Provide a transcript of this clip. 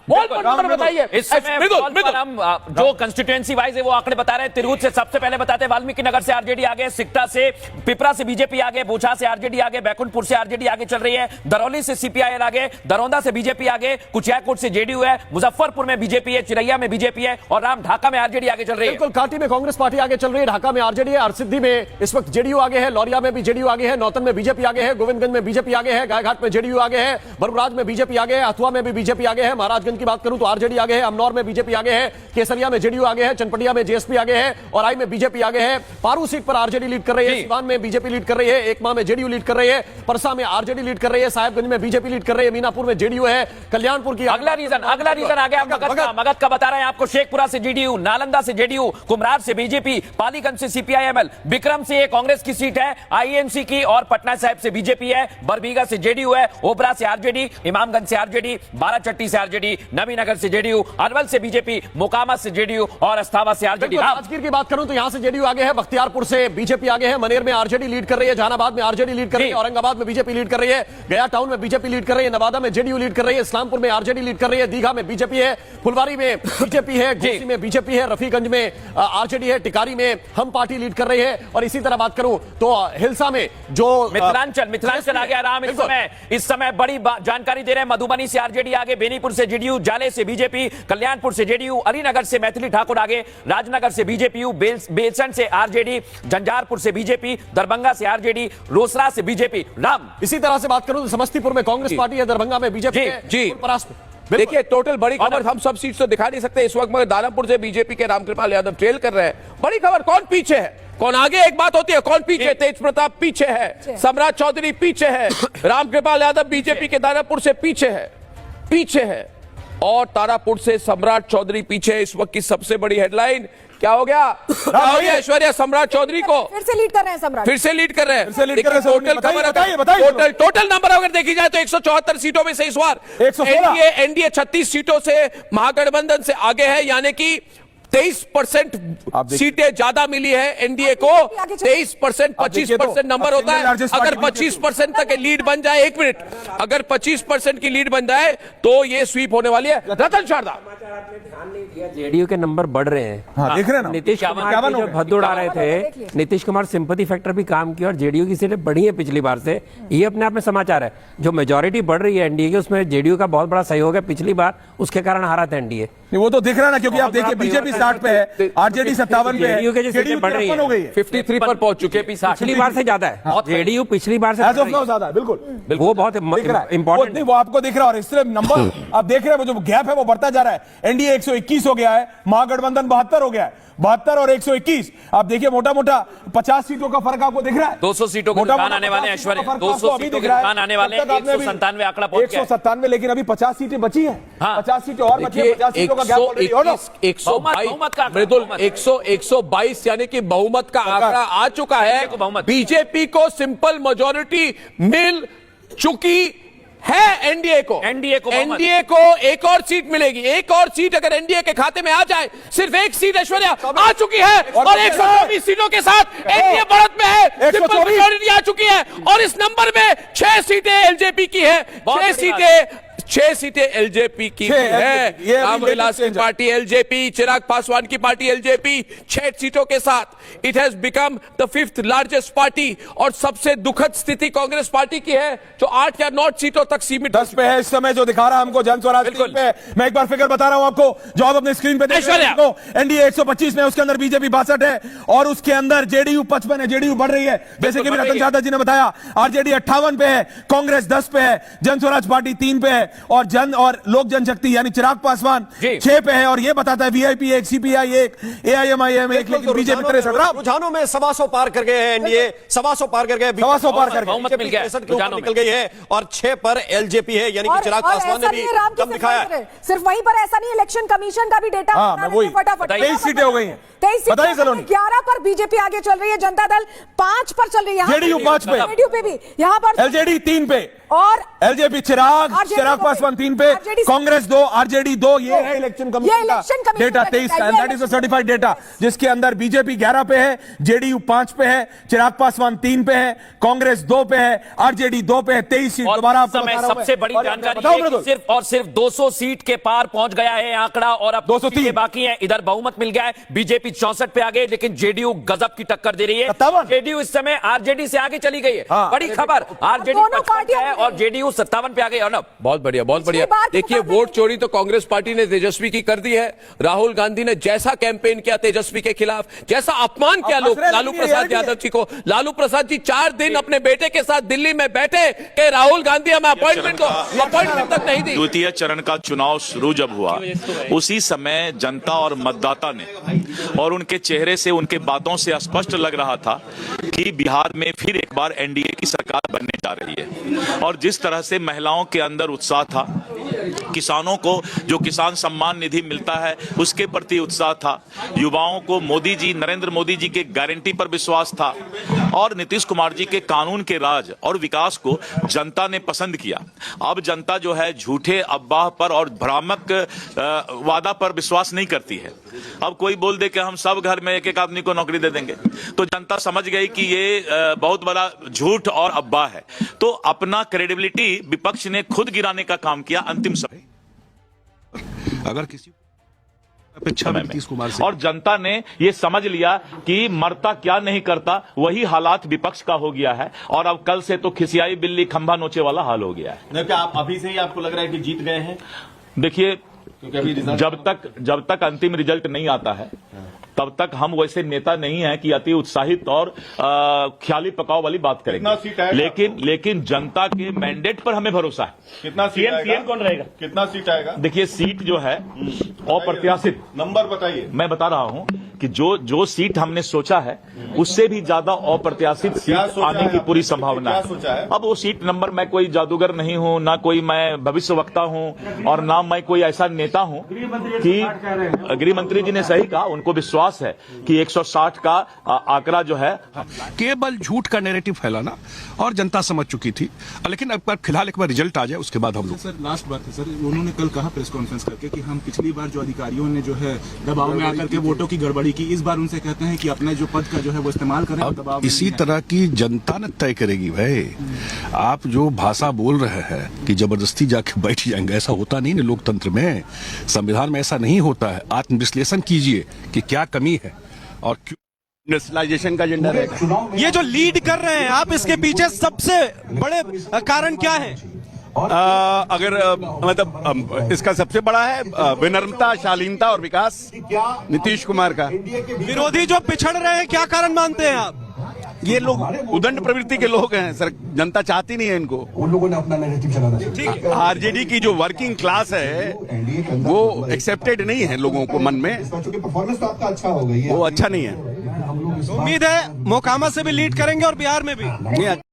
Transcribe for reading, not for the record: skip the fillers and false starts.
बताइए। इस समय हम जो कंस्टिट्यूएंसी वाइज है वो आंकड़े बता रहे हैं। तिरहुत से सबसे पहले बताते हैं, वाल्मीकि नगर से आरजेडी आगे, सिकटा से, पिपरा से बीजेपी आगे, बोछा से आरजेडी आगे, बैकुंठपुर से आरजेडी आगे चल रही है, दरौली से सीपीआई आगे, दरौंदा से बीजेपी आगे, कुचियाकोट से जेडीयू है, मुजफ्फरपुर में बीजेपी है, चिरैया में बीजेपी है और राम ढाका में आरजेडी आगे चल रही है। बिल्कुल, कांटी में कांग्रेस पार्टी आगे चल रही है, ढाका में आरजेडी है, हरसिद्धि में इस वक्त जेडीयू आगे है, लौरिया में भी जेडीयू आगे है, नौतन में बीजेपी आगे है, गोविंदगंज में बीजेपी आगे है, गायघाट में जेडीयू आगे है, बरुराज में बीजेपी आगे है, हथुआ में भी बीजेपी आगे है, महाराजगंज की बात करूं तो आरजेडी आगे है, अमनौर में बीजेपी आगे है, केसरिया में जेडीयू आगे है, चनपटिया में जेएसपी आगे है और आई में बीजेपी आगे है। पारू सीट पर आरजेडी लीड कर रही है, सिवान में बीजेपी लीड कर रही है, एकमा में जेडीयू लीड कर रही है, परसा में आरजेडी लीड कर रही है, साहेबगंज में बीजेपी लीड कर रही है, मीनापुर में जेडीयू है, कल्याणपुर की अगला रीजन आ गया मगध का बता रहे हैं आपको। शेखपुरा से जेडीयू, नालंदा से जेडीयू, कुमरार से बीजेपी, पालीगंज से सीपीआईएमएल, विक्रम से कांग्रेस की सीट है आईएनसी की और पटना साहिब से बीजेपी है, बरबीघा से जेडीयू है, ओबरा से आरजेडी, इमामगंज से आरजेडी, बाराचट्टी से आरजेडी, नवीनगर से जेडीयू, अरवल से बीजेपी, मोकामा से जेडीयू और अस्थावा से आरजेडी। राजगीर की बात करूं तो यहां से जेडीयू आगे है, बख्तियारपुर से बीजेपी आगे है, मनेर में आरजेडी लीड कर रही है, जहानाबाद में आरजेडी लीड कर रही है, औरंगाबाद में बीजेपी लीड कर रही है, गया टाउन में बीजेपी लीड कर रही है, नवादा में जेडीयू लीड कर रही है, इस्लामपुर में आरजेडी लीड कर रही है, दीघा में बीजेपी है, फुलवारी में बीजेपी है, घोसी में बीजेपी है, रफीगंज में आरजेडी है, टिकारी में हम पार्टी लीड कर रही है और इसी तरह बात करूं तो हिलसा में जो मिथिलांचल आ गया राम। इस समय बड़ी जानकारी दे रहे हैं, मधुबनी से आरजेडी आगे, बेनीपुर से जेडीयू, जाले से बीजेपी, कल्याणपुर से जेडीयू, अलीनगर से मैथिली ठाकुर आगे, राजनगर से बीजेपी, बेलसंड से आरजेडी, झंझारपुर से बीजेपी, दरभंगा से आरजेडी, रोसड़ा से बीजेपी। राम, इसी तरह से बात करूं तो समस्तीपुर में कांग्रेस पार्टी है, दरभंगा में बीजेपी है। देखिए टोटल बड़ी खबर, हम सब सीट तो दिखा नहीं सकते इस वक्त, मगर दानापुर से बीजेपी के रामकृपाल यादव ट्रेल कर रहे हैं। बड़ी खबर, कौन पीछे है कौन आगे एक बात होती है, कौन पीछे? तेज प्रताप पीछे है, सम्राट चौधरी पीछे है, रामकृपाल यादव बीजेपी के दानापुर से पीछे है और तारापुर से सम्राट चौधरी पीछे। इस वक्त की सबसे बड़ी हेडलाइन क्या हो गया? ऐश्वर्या सम्राट चौधरी को फिर से लीड कर रहे हैं, सम्राट फिर से लीड कर रहे हैं। टोटल नंबर अगर देखी जाए तो 174 सीटों में से इस बार एनडीए 36 सीटों से महागठबंधन से आगे है, यानी कि 23% सीटें ज्यादा मिली है एनडीए को। 23%, 25% नंबर होता है। अगर 25% तक लीड बन जाए, 1 मिनट, अगर 25% की लीड बन जाए तो ये स्वीप होने वाली है। रतन शारदा, जेडीयू के नंबर बढ़ रहे हैं। हाँ, देख रहे हैं ना? नीतीश कुमार जो भद्दू उड़ा रहे थे, नीतीश कुमार सिंपैथी फैक्टर भी काम किया और जेडीयू की सीटें बढ़ी है पिछली बार से। ये अपने आप में समाचार है। जो मेजोरिटी बढ़ रही है एनडीए की, उसमें जेडीयू का बहुत बड़ा सहयोग है। पिछली बार उसके कारण हारा था एनडीए। वो तो दिख रहा है ना, क्योंकि आप देखिए बीजेपी 60 पे है, आरजेडी 57 पे है, जेडीयू के जो सीटें बढ़ रही है 53 पर पहुंच चुके हैं। पिछली बार से ज्यादा है जेडीयू, पिछली बार से ज्यादा है। बिल्कुल, वो बहुत इंपॉर्टेंट है। वो आपको दिख रहा है और इससे नंबर आप देख रहे हैं, जो गैप है वो बढ़ता जा रहा है। एनडीए 121 हो गया है, महागठबंधन 72 हो गया है। 72 और 121, आप देखिए मोटा मोटा 50 सीटों का फर्क आपको दिख रहा है। 200 सीटों के दुकान आने वाले हैं ऐश्वर्या, 200 सीटों के दुकान आने वाले हैं। 197 आंकड़ा पहुंच गया है। 197, लेकिन अभी 50 सीटें बची हैं। 50 सीटें और बची हैं, 50 सीटों का गैप ऑलरेडी हो रहा है। 122 यानी कि बहुमत का आंकड़ा आ चुका है। बीजेपी को सिंपल मेजॉरिटी मिल चुकी है। एनडीए को एक और सीट मिलेगी। एक और सीट अगर एनडीए के खाते में आ जाए, सिर्फ एक सीट ऐश्वर्या आ चुकी है और 124 सीटों के साथ एनडीए बढ़त में है। सिंपल मेजॉरिटी आ चुकी है और इस नंबर में 6 सीटें एलजेपी की है। 6 सीटें एलजेपी की है। रामविलास की पार्टी एलजेपी, चिराग पासवान की पार्टी एलजेपी, 6 सीटों के साथ it has become the 5th largest party. और सबसे दुखद स्थिति कांग्रेस पार्टी की है, जो 8 या 9 सीटों तक सीमित 10 पे है इस समय, जो दिखा रहा है हमको जन स्वराज पे। मैं एक बार फिगर बता रहा हूं आपको, जो आप अपने स्क्रीन पे देख रहे हैं। एनडीए 125 में, उसके अंदर बीजेपी 62 है और उसके अंदर जेडीयू 55 है। जेडीयू बढ़ रही है, जैसे कि रतन शारदा जी ने बताया। आरजेडी 58 पे है, कांग्रेस 10 पे है, जन स्वराज पार्टी 3 पे है और लोक जनशक्ति यानी चिराग पासवान 6 पे है। और ये बताता है वीआईपी 1, सीपीआई 1, एआईएमआईएम 1, लेकिन बीजेपी 63। रुझानों में 125 पार कर गए हैं एनडीए, 125 पार कर गए, 125 पार कर गए, निकल गई है और 6 पर एलजेपी है, यानी कि चिराग पासवान ने भी कम दिखाया है। सिर्फ वहीं पर ऐसा नहीं, इलेक्शन कमीशन का भी डेटा फटाफट 23 सीटें हो गई हैं। 11 पर बीजेपी आगे चल रही है, जनता दल 5 पर चल रही है, जेडीयू 5 पे, जेडीयू पे भी, यहाँ पर एलजेडी 3 पे और एलजेपी चिराग पासवान 3 पे, कांग्रेस 2, आरजेडी 2। ये है इलेक्शन कमीशन का डेटा 23 का, दैट इज सर्टिफाइड डेटा, जिसके अंदर बीजेपी 11 पे है, जेडीयू 5 पे है, चिराग पासवान 3 पे है, कांग्रेस 2 पे है, आरजेडी 2 पे है। 23 सीट। दोबारा आपको बता रहा हूं सबसे बड़ी जानकारी है कि सिर्फ और सिर्फ 200 सीट के पार पहुंच गया है आंकड़ा, और अब 203 बाकी है। इधर बहुमत मिल गया है, बीजेपी 64 पे आ गई, लेकिन जेडीयू गजब की टक्कर दे रही है। 57। जेडीयू इस समय आरजेडी से आगे चली गई है। बड़ी खबर, आरजेडी 55 पे है और जेडीयू 57 पे आ गई। अर्नब, बहुत बढ़िया, बहुत बढ़िया। देखिए, वोट चोरी तो कांग्रेस पार्टी ने तेजस्वी की कर दी है। राहुल गांधी ने जैसा कैंपेन किया तेजस्वी के खिलाफ, जैसा अपमान किया लालू प्रसाद यादव जी को, लालू प्रसाद जी 4 दिन अपने बेटे के साथ दिल्ली में बैठे कि राहुल गांधी हमें अपॉइंटमेंट दो, अपॉइंटमेंट तक नहीं दी। द्वितीय चरण का चुनाव शुरू जब हुआ, उसी समय जनता और मतदाता ने, और उनके चेहरे से, उनके बातों से स्पष्ट लग रहा था कि बिहार में फिर एक बार एनडीए की सरकार बनने जा रही है। और जिस तरह से महिलाओं के अंदर उत्साह था, किसानों को जो किसान सम्मान निधि मिलता है उसके प्रति उत्साह था, युवाओं को मोदी जी, नरेंद्र मोदी जी के गारंटी पर विश्वास था, और नीतीश कुमार जी के कानून के राज और विकास को जनता ने पसंद किया। अब जनता जो है झूठे अफवाह पर और भ्रामक वादा पर विश्वास नहीं करती है। अब कोई बोल दे कि हम सब घर में एक एक आदमी को नौकरी दे देंगे, तो जनता समझ गई कि ये बहुत बड़ा झूठ और अफवाह है। तो अपना क्रेडिबिलिटी विपक्ष ने खुद गिराने का काम किया अंतिम समय। अगर किसी अपेक्षा में नीतीश कुमार से, और जनता ने ये समझ लिया कि मरता क्या नहीं करता, वही हालात विपक्ष का हो गया है। और अब कल से तो खिसियाई बिल्ली खंभा नोचे वाला हाल हो गया है। क्या आप अभी से ही आपको लग रहा है कि जीत गए हैं? देखिए, जब तक अंतिम रिजल्ट नहीं आता है, तब तक हम वैसे नेता नहीं हैं कि अति उत्साहित और ख्याली पकाव वाली बात करेंगे। लेकिन जनता के मैंडेट पर हमें भरोसा है। कितना सीएम कौन रहेगा? कितना सीट आएगा? देखिए, सीट जो है अप्रत्याशित, नंबर बताइए। मैं बता रहा हूं कि जो सीट हमने सोचा है उससे भी ज्यादा अप्रत्याशित सीट आने की पूरी संभावना है। अब वो सीट नंबर, मैं कोई जादूगर नहीं हूं, ना कोई मैं भविष्य वक्ता हूं, और ना मैं कोई ऐसा नेता हूं कि गृह मंत्री जी ने सही कहा, उनको विश्वास है कि 160 का आंकड़ा जो है। केवल झूठ का नैरेटिव फैलाना और जनता समझ चुकी थी। लेकिन अब फिलहाल एक बार रिजल्ट आ जाए, उसके बाद हम लोग। सर, लास्ट बात है सर, उन्होंने कल कहा प्रेस कॉन्फ्रेंस करके कि हम पिछली बार जो अधिकारियों ने जो है दबाव में आकर के वोटों की गड़बड़ी की, इस बार उनसे कहते हैं कि अपने जो पद का जो है वो इस्तेमाल करें। दबाव इसी तरह की जनता ने तय करेगी भाई। आप जो भाषा बोल रहे हैं कि जबरदस्ती जाके बैठ जाएंगे, ऐसा होता नहीं ना लोकतंत्र में, संविधान में ऐसा नहीं होता है। आत्मविश्लेषण कीजिए कि क्या कमी है और क्यों नेशनलाइजेशन का एजेंडा रहेगा। ये जो लीड कर रहे हैं आप, इसके पीछे सबसे बड़े कारण क्या है? अगर मतलब इसका सबसे बड़ा है विनम्रता, शालीनता और विकास नीतीश कुमार का। विरोधी जो पिछड़ रहे हैं, क्या कारण मानते हैं आप? ये लोग उदंड प्रवृत्ति के लोग हैं सर, जनता चाहती नहीं है इनको। उन लोगों ने अपना नैरेटिव चलाना चाहिए। आरजेडी की जो वर्किंग क्लास है वो एक्सेप्टेड नहीं है लोगों को मन में। परफॉर्मेंस तो आपका अच्छा हो गई है, वो अच्छा नहीं है। उम्मीद है मोकामा से भी लीड करेंगे और बिहार में भी।